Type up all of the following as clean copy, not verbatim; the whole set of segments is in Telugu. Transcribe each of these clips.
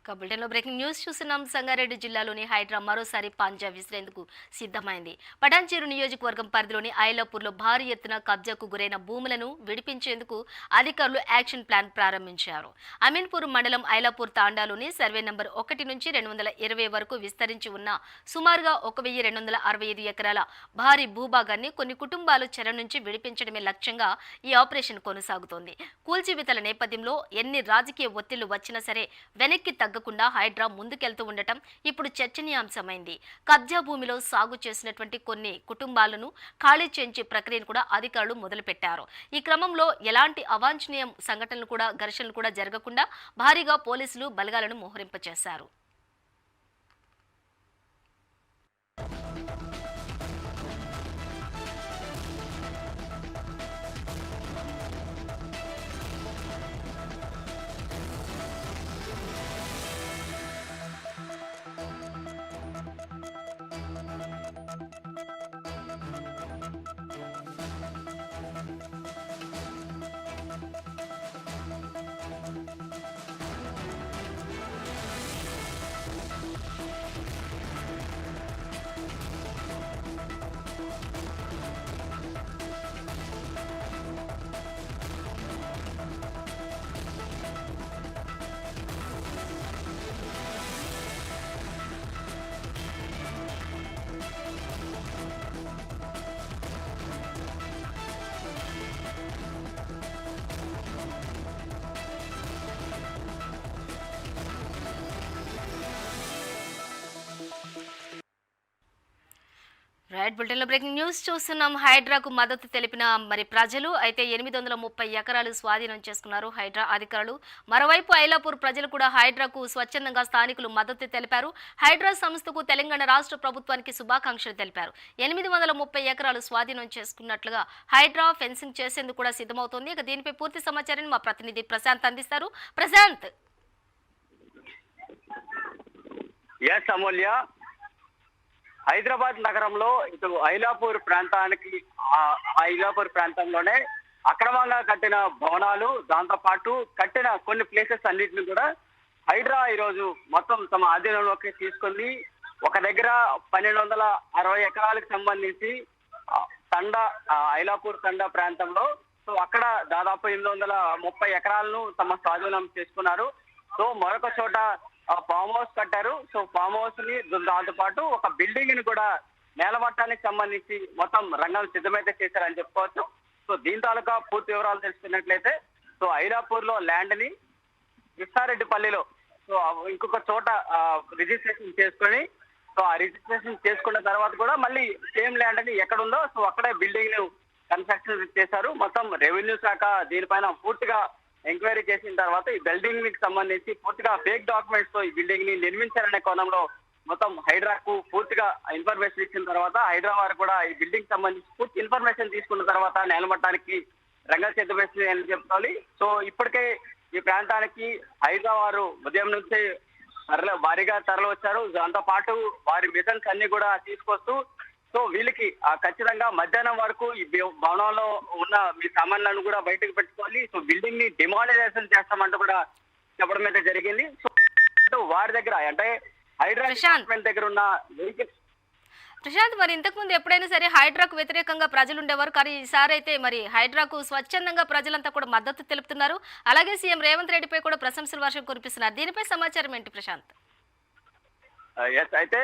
బులెటిన్లో బ్రేకింగ్ న్యూస్ చూస్తున్నాం. సంగారెడ్డి జిల్లాలోని హైడ్రా మరోసారి పంజా విసిరేందుకు సిద్ధమైంది. పటాన్చేరు నియోజకవర్గం పరిధిలోని ఐలాపూర్లో భారీ ఎత్తున కబ్జాకు గురైన భూములను విడిపించేందుకు అధికారులు యాక్షన్ ప్లాన్ ప్రారంభించారు. అమీన్పూర్ మండలం ఐలాపూర్ తాండాలోని సర్వే నంబర్ 1 నుంచి 220 వరకు విస్తరించి ఉన్న సుమారుగా 1265 ఎకరాల భారీ భూభాగాన్ని కొన్ని కుటుంబాలు చెర నుంచి విడిపించడమే లక్ష్యంగా ఈ ఆపరేషన్ కొనసాగుతోంది. కూల్చివేతల నేపథ్యంలో ఎన్ని రాజకీయ ఒత్తిళ్లు వచ్చినా సరే వెనక్కి తగ్గకుండా హైడ్రా ముందుకెళ్తూ ఉండటం ఇప్పుడు చర్చనీయాంశమైంది. కబ్జా భూమిలో సాగు చేసినటువంటి కొన్ని కుటుంబాలను ఖాళీ చేయించే ప్రక్రియను కూడా అధికారులు మొదలుపెట్టారు. ఈ క్రమంలో ఎలాంటి అవాంఛనీయ ఘర్షణలు కూడా జరగకుండా భారీగా పోలీసులు బలగాలను మోహరింపచేశారు. రైట్, బులెటిన్లో బ్రేకింగ్ న్యూస్ చూస్తున్నాం. హైడ్రాకు మద్దతు తెలిపిన ప్రజలు అయితే 830 ఎకరాలు స్వాధీనం చేసుకున్నారు హైడ్రా అధికారులు. మరోవైపు ఐలాపూర్ ప్రజలు కూడా హైడ్రాకు స్వచ్ఛందంగా స్థానికులు మద్దతు తెలిపారు. హైడ్రా సంస్థకు తెలంగాణ రాష్ట్ర ప్రభుత్వానికి శుభాకాంక్షలు తెలిపారు. 830 ఎకరాలు స్వాధీనం చేసుకున్నట్లుగా హైడ్రా ఫెన్సింగ్ చేసేందుకు కూడా సిద్ధమవుతోంది. ఇక దీనిపై పూర్తి సమాచారాన్ని మా ప్రతినిధి ప్రశాంత్ అందిస్తారు. ప్రశాంత్. హైదరాబాద్ నగరంలో ఇటు ఐలాపూర్ ప్రాంతంలోనే అక్రమంగా కట్టిన భవనాలు, దాంతో పాటు కట్టిన కొన్ని ప్లేసెస్ అన్నింటిని కూడా హైడ్రా ఈరోజు మొత్తం తమ ఆధీనంలోకి తీసుకుంది. ఒక దగ్గర 1260 ఎకరాలకు సంబంధించి ఐలాపూర్ తండా ప్రాంతంలో అక్కడ దాదాపు 830 ఎకరాలను తమ స్వాధీనం చేసుకున్నారు. మరొక చోట ఫామ్ హౌస్ కట్టారు. ఫామ్ హౌస్ ని దాంతో పాటు ఒక బిల్డింగ్ ని కూడా నేలమట్టానికి సంబంధించి మొత్తం రంగం సిద్ధమైతే చేశారని చెప్పుకోవచ్చు. దీని తాలూకా పూర్తి వివరాలు తెలుసుకున్నట్లయితే ఐలాపూర్ లో ల్యాండ్ ని విస్తారెడ్డిపల్లిలో ఇంకొక చోట రిజిస్ట్రేషన్ చేసుకొని ఆ రిజిస్ట్రేషన్ చేసుకున్న తర్వాత కూడా మళ్ళీ సేమ్ ల్యాండ్ ని ఎక్కడుందో అక్కడే బిల్డింగ్ ను కన్స్ట్రక్షన్ చేశారు. మొత్తం రెవెన్యూ శాఖ దీనిపైన పూర్తిగా ఎంక్వైరీ చేసిన తర్వాత ఈ బిల్డింగ్ కి సంబంధించి పూర్తిగా ఫేక్ డాక్యుమెంట్స్ తో ఈ బిల్డింగ్ ని నిర్మించారనే కోణంలో మొత్తం హైడ్రాకు పూర్తిగా ఇన్ఫర్మేషన్ ఇచ్చిన తర్వాత హైడ్రా వారు కూడా ఈ బిల్డింగ్ సంబంధించి పూర్తి ఇన్ఫర్మేషన్ తీసుకున్న తర్వాత నేలమట్టానికి రంగం సిద్ధమేసింది అని చెప్పుకోవాలి. ఇప్పటికే ఈ ప్రాంతానికి హైడ్రా వారు ఉదయం నుంచే భారీగా తరలి వచ్చారు. దాంతో పాటు వారి మిషన్స్ అన్ని కూడా తీసుకొస్తూ వీళ్ళకి ఖచ్చితంగా మధ్యాహ్నం వరకు ఈ భవనంలో ఉన్న మీ సామాన్లను కూడా బయటకు పెట్టుకోవాలి, బిల్డింగ్ ని డిమాలిజేషన్ చేస్తామంటూ కూడా చెప్పడం అయితే జరిగింది. వారి దగ్గర అంటే హైడ్రా డిపార్ట్మెంట్ దగ్గర ఉన్న వెహికల్స్. ప్రశాంత్, ఇంతకు ముందు ఎప్పుడైనా సరే హైడ్రాకు వ్యతిరేకంగా ప్రజలు ఉండేవారు, కానీ ఈసారి అయితే హైడ్రాకు స్వచ్ఛందంగా ప్రజలంతా కూడా మద్దతు తెలుపుతున్నారు. అలాగే సీఎం రేవంత్ రెడ్డిపై కూడా ప్రశంసల వర్షం కురిపిస్తున్నారు. దీనిపై సమాచారం ఏంటి ప్రశాంత్? అయితే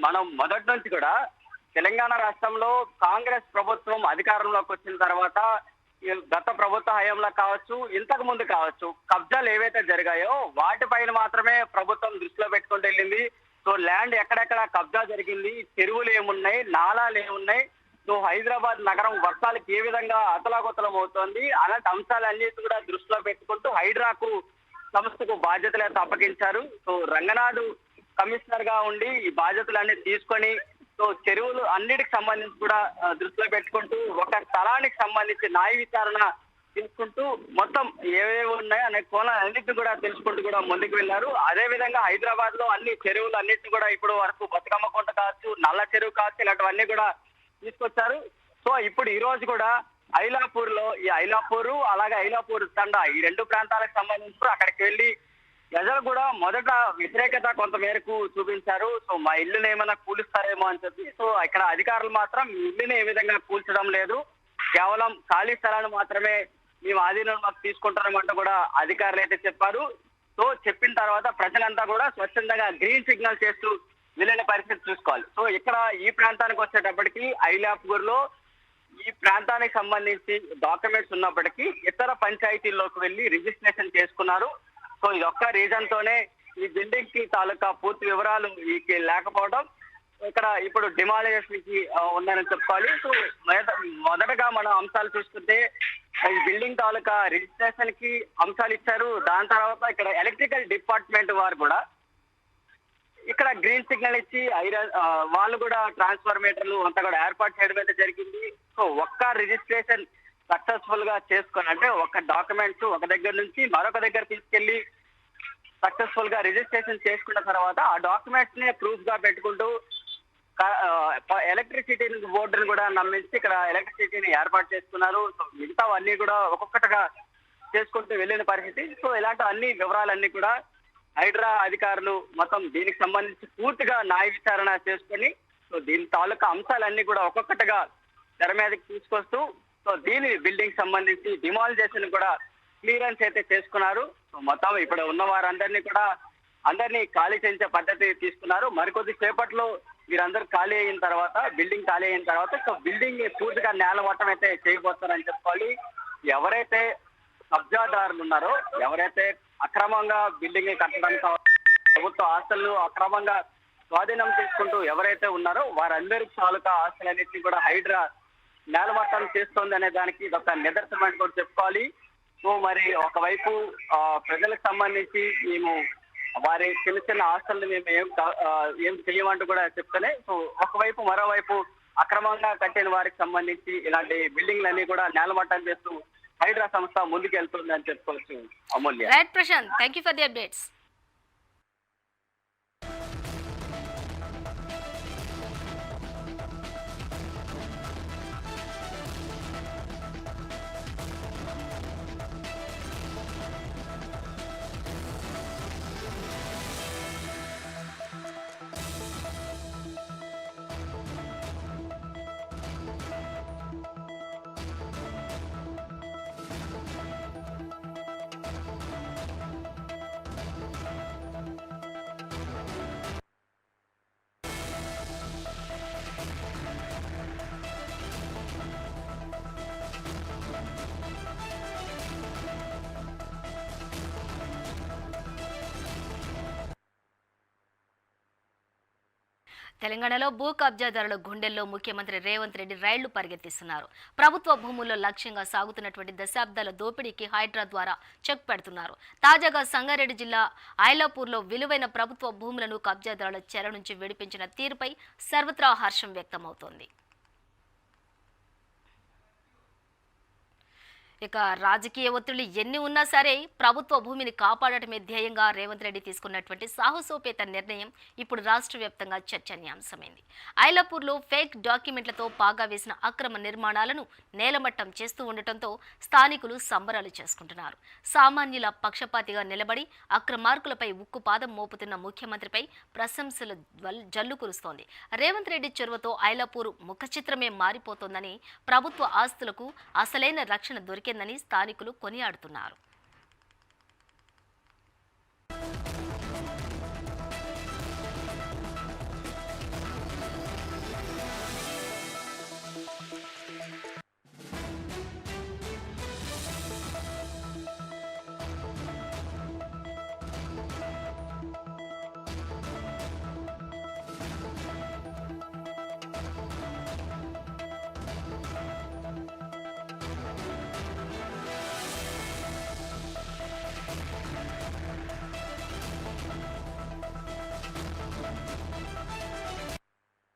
మనం మొదటి నుంచి కూడా తెలంగాణ రాష్ట్రంలో కాంగ్రెస్ ప్రభుత్వం అధికారంలోకి వచ్చిన తర్వాత గత ప్రభుత్వ హయాంలో కావచ్చు, ఇంతకు ముందు కావచ్చు, కబ్జాలు ఏవైతే జరిగాయో వాటిపైన మాత్రమే ప్రభుత్వం దృష్టిలో పెట్టుకుంటూ వెళ్ళింది. ల్యాండ్ ఎక్కడెక్కడ కబ్జా జరిగింది, చెరువులు ఏమున్నాయి, నాలాలు ఏమున్నాయి, హైదరాబాద్ నగరం వర్షాలకు ఏ విధంగా అతలాకుతలం అవుతోంది, అలాంటి అంశాలన్నిటి కూడా దృష్టిలో పెట్టుకుంటూ హైడ్రాకు సంస్థకు బాధ్యతలు అయితే అప్పగించారు. రంగనాథ్ కమిషనర్ గా ఉండి ఈ బాధ్యతలన్నీ తీసుకొని చెరువులు అన్నిటికి సంబంధించి కూడా దృష్టిలో పెట్టుకుంటూ ఒక స్థలానికి సంబంధించి న్యాయ విచారణ తీసుకుంటూ మొత్తం ఏవేవి ఉన్నాయో అనే కోణాలన్నింటినీ కూడా తెలుసుకుంటూ కూడా ముందుకు వెళ్ళారు. అదే విధంగా హైదరాబాద్ లో అన్ని చెరువులు అన్నింటినీ కూడా ఇప్పుడు వరకు బతుకమ్మ కొంట కావచ్చు, నల్ల చెరువు కావచ్చు, ఇలాంటివన్నీ కూడా తీసుకొచ్చారు. ఇప్పుడు ఈ రోజు కూడా ఐలాపూర్ లో ఈ ఐలాపూర్ అలాగే ఐలాపూర్ తండా ఈ రెండు ప్రాంతాలకు సంబంధించి అక్కడికి వెళ్ళి ప్రజలు కూడా మొదట వ్యతిరేకత కొంత మేరకు చూపించారు. సో మా ఇల్లుని ఏమైనా కూలుస్తారేమో అని చెప్పి. సో ఇక్కడ అధికారులు మాత్రం మీ ఇల్లుని ఏ విధంగా కూల్చడం లేదు, కేవలం ఖాళీ స్థలాన్ని మాత్రమే మేము ఆధీనంలోకి తీసుకుంటామంటూ కూడా అధికారులు అయితే చెప్పారు. సో చెప్పిన తర్వాత ప్రజలంతా కూడా స్వచ్ఛందంగా గ్రీన్ సిగ్నల్ చేస్తూ వెళ్ళిన పరిస్థితి చూసుకోవాలి. సో ఇక్కడ ఈ ప్రాంతానికి వచ్చేటప్పటికి ఐలాపూర్లో ఈ ప్రాంతానికి సంబంధించి డాక్యుమెంట్స్ ఉన్నప్పటికీ ఇతర పంచాయతీల్లోకి వెళ్ళి రిజిస్ట్రేషన్ చేసుకున్నారు. సో ఇది ఒక్క రీజన్ తోనే ఈ బిల్డింగ్ కి తాలూకా పూర్తి వివరాలు లేకపోవడం ఇక్కడ ఇప్పుడు డిమాలిజేషన్ కి ఉందని చెప్పుకోవాలి. సో మొదటగా మనం అంశాలు చూసుకుంటే ఈ బిల్డింగ్ తాలూకా రిజిస్ట్రేషన్ కి అంశాలు ఇచ్చారు. దాని తర్వాత ఇక్కడ ఎలక్ట్రికల్ డిపార్ట్మెంట్ వారు కూడా ఇక్కడ గ్రీన్ సిగ్నల్ ఇచ్చి వాళ్ళు కూడా ట్రాన్స్ఫర్మేటర్లు అంతా కూడా ఏర్పాటు చేయడం అయితే జరిగింది. సో ఒక్క రిజిస్ట్రేషన్ సక్సెస్ఫుల్ గా చేసుకొని, అంటే ఒక డాక్యుమెంట్స్ ఒక దగ్గర నుంచి మరొక దగ్గర తీసుకెళ్లి సక్సెస్ఫుల్ గా రిజిస్ట్రేషన్ చేసుకున్న తర్వాత ఆ డాక్యుమెంట్స్ ని ప్రూఫ్ గా పెట్టుకుంటూ ఎలక్ట్రిసిటీ బోర్డుని కూడా నమ్మించి ఇక్కడ ఎలక్ట్రిసిటీని ఏర్పాటు చేసుకున్నారు. సో మిగతావన్నీ కూడా ఒక్కొక్కటిగా చేసుకుంటూ వెళ్ళిన పరిస్థితి. సో ఇలాంటి అన్ని వివరాలన్నీ కూడా హైడ్రా అధికారులు మొత్తం దీనికి సంబంధించి పూర్తిగా న్యాయ విచారణ చేసుకొని సో దీని తాలూకా అంశాలన్నీ కూడా ఒక్కొక్కటిగా తెర మీదకి తీసుకొస్తూ సో దీని బిల్డింగ్ సంబంధించి డిమాలిజేషన్ కూడా క్లియరెన్స్ అయితే చేసుకున్నారు. సో మొత్తం ఇప్పుడు ఉన్న వారందరినీ కూడా ఖాళీ చేయించే పద్ధతి తీసుకున్నారు. మరికొద్ది సేపట్లో వీరందరూ ఖాళీ అయిన తర్వాత బిల్డింగ్ ఖాళీ అయిన తర్వాత సో బిల్డింగ్ పూర్తిగా నేలమట్టం అయితే చేయబోతారని చెప్పుకోవాలి. ఎవరైతే కబ్జాదారులు ఉన్నారో, ఎవరైతే అక్రమంగా బిల్డింగ్ కట్టడానికి ప్రభుత్వ ఆస్తులను అక్రమంగా స్వాధీనం చేసుకుంటూ ఎవరైతే ఉన్నారో వారందరి తాలూకా ఆస్తులన్నింటినీ కూడా హైడ్రా నేలమట్టం చేస్తోంది అనే దానికి ఇదొక నిదర్శనం కూడా చెప్పుకోవాలి. సో మరి ఒకవైపు ప్రజలకు సంబంధించి మేము వారి చిన్న చిన్న ఆస్తులను మేము ఏం చేయమంటూ కూడా చెప్తేనే సో ఒకవైపు మరోవైపు అక్రమంగా కట్టిన వారికి సంబంధించి ఇలాంటి బిల్డింగ్లన్నీ కూడా నేలమట్టం చేస్తూ హైడ్రా సంస్థ ముందుకు వెళ్తుంది అని చెప్పుకోవచ్చు. Amulya. Right Prashant, thank you for the updates. తెలంగాణలో భూ కబ్జాదారుల గుండెల్లో ముఖ్యమంత్రి రేవంత్ రెడ్డి రైళ్లు పరిగెత్తిస్తున్నారు. ప్రభుత్వ భూముల్లో లక్ష్యంగా సాగుతున్నటువంటి దశాబ్దాల దోపిడీకి హైడ్రా ద్వారా చెక్ పెడుతున్నారు. తాజాగా సంగారెడ్డి జిల్లా ఐలాపూర్లో విలువైన ప్రభుత్వ భూములను కబ్జాదారుల చెర నుంచి విడిపించిన తీరుపై సర్వత్రా హర్షం వ్యక్తమవుతోంది. ఇక రాజకీయ ఒత్తిళ్లు ఎన్ని ఉన్నా సరే ప్రభుత్వ భూమిని కాపాడటమే ధ్యేయంగా రేవంత్ రెడ్డి తీసుకున్నటువంటి సాహసోపేత నిర్ణయం ఇప్పుడు రాష్ట్ర వ్యాప్తంగా చర్చనీయాంశమైంది. ఐలాపూర్లో ఫేక్ డాక్యుమెంట్లతో పాగా వేసిన అక్రమ నిర్మాణాలను నేలమట్టం చేస్తూ ఉండటంతో స్థానికులు సంబరాలు చేసుకుంటున్నారు. సామాన్యుల పక్షపాతిగా నిలబడి అక్రమార్కులపై ఉక్కుపాదం మోపుతున్న ముఖ్యమంత్రిపై ప్రశంసల జల్లు కురుస్తోంది. రేవంత్ రెడ్డి చొరవతో ఐలాపూర్ ముఖచిత్రమే మారిపోతోందని, ప్రభుత్వ ఆస్తులకు అసలైన రక్షణ దొరికే స్థానికులు కొనియాడుతున్నారు.